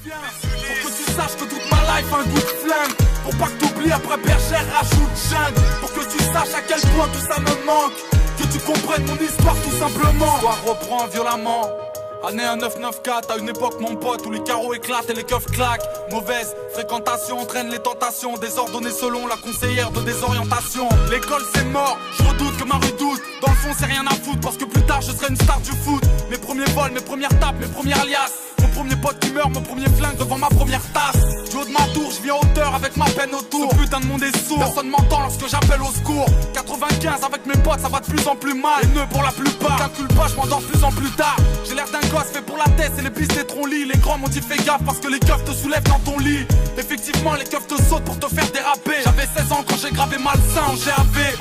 viens. Pour que tu saches que toute ma life a un goût de flingue. Pour pas que t'oublies après bergère rajoute jungle. Pour que tu saches à quel point tout ça me manque. Que tu comprennes mon histoire tout simplement. L'histoire reprend violemment. Année 1994, à une époque mon pote où les carreaux éclatent et les keufs claquent. Mauvaise fréquentation entraîne les tentations, désordonnées selon la conseillère de désorientation. L'école c'est mort, je redoute que ma rue doute. Dans le fond c'est rien à foutre parce que plus tard je serai une star du foot. Mes premiers vols, mes premières tapes, mes premières liasses. Mon premier pote qui meurt, mon premier flingue devant ma première tasse. Du haut de ma tour, je viens en hauteur avec ma peine autour. Ce putain de monde est sourd, personne m'entend lorsque j'appelle au secours. 95 avec mes potes, ça va de plus en plus mal. Les nœuds pour la plupart, calcule pas, je m'endors de plus en plus tard. J'ai l'air d'un gosse fait pour la tête et les pistes des troncs-lits. Les grands m'ont dit fais gaffe parce que les keufs te soulèvent dans ton lit. Effectivement les keufs te sautent pour te faire déraper. J'avais 16 ans quand j'ai gravé malsain en GAV.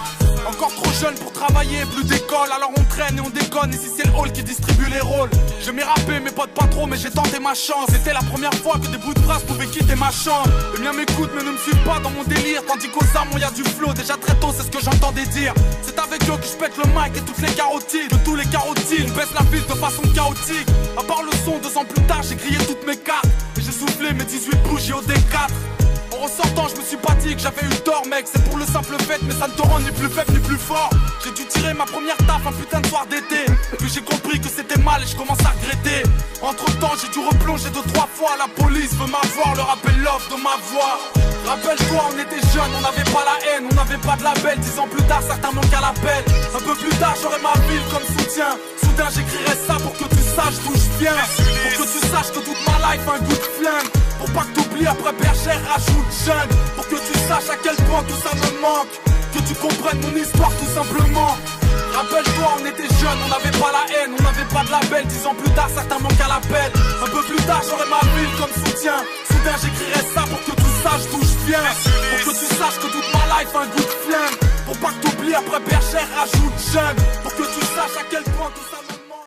Encore trop jeune pour travailler, plus d'école. Alors on traîne et on déconne. Ici c'est le hall qui distribue les rôles. Je m'ai rappé, mes potes pas trop, mais j'ai tenté ma chance. C'était la première fois que des bouts de phrases pouvaient quitter ma chambre. Les miens m'écoutent mais ne me suivent pas dans mon délire. Tandis qu'aux armes y a du flow, déjà très tôt c'est ce que j'entendais dire. C'est avec eux que je pète le mic et toutes les carotides. De tous les carotides, baisse la piste de façon chaotique. À part le son, 2 ans plus tard j'ai grillé toutes mes cartes. Et j'ai soufflé mes 18 bougies au D4. En ressortant je me suis pas dit que j'avais eu tort mec. C'est pour le simple fait mais ça ne te rend ni plus faible ni plus fort. J'ai dû tirer ma première taf un putain de soir d'été. Puis j'ai compris que c'était mal et je commence à regretter. Entre temps j'ai dû replonger 2-3 fois. La police veut m'avoir, leur appel l'offre de ma voix. Rappelle-toi on était jeunes, on n'avait pas la haine, on n'avait pas de label. 10 ans plus tard certains manquent à l'appel. Un peu plus tard j'aurai ma ville comme soutien. Soudain j'écrirai ça pour que tu saches d'où je viens. Pour que tu saches que toute ma life a un goût de flingue. Pour pas que t'oublies après bergère rajoute jeune. Pour que tu saches à quel point tout ça me manque. Que tu comprennes mon histoire tout simplement. Rappelle-toi on était jeunes, on n'avait pas la haine, on n'avait pas de label. 10 ans plus tard certains manquent à l'appel. Un peu plus tard j'aurai ma ville comme soutien. Soudain j'écrirai ça pour que tu saches d'où je viens. Pour que tu saches que toute ma life a un goût de flingue. Pour pas que t'oublies après bergère rajoute jeune. Pour que tu saches à quel point tout ça me manque.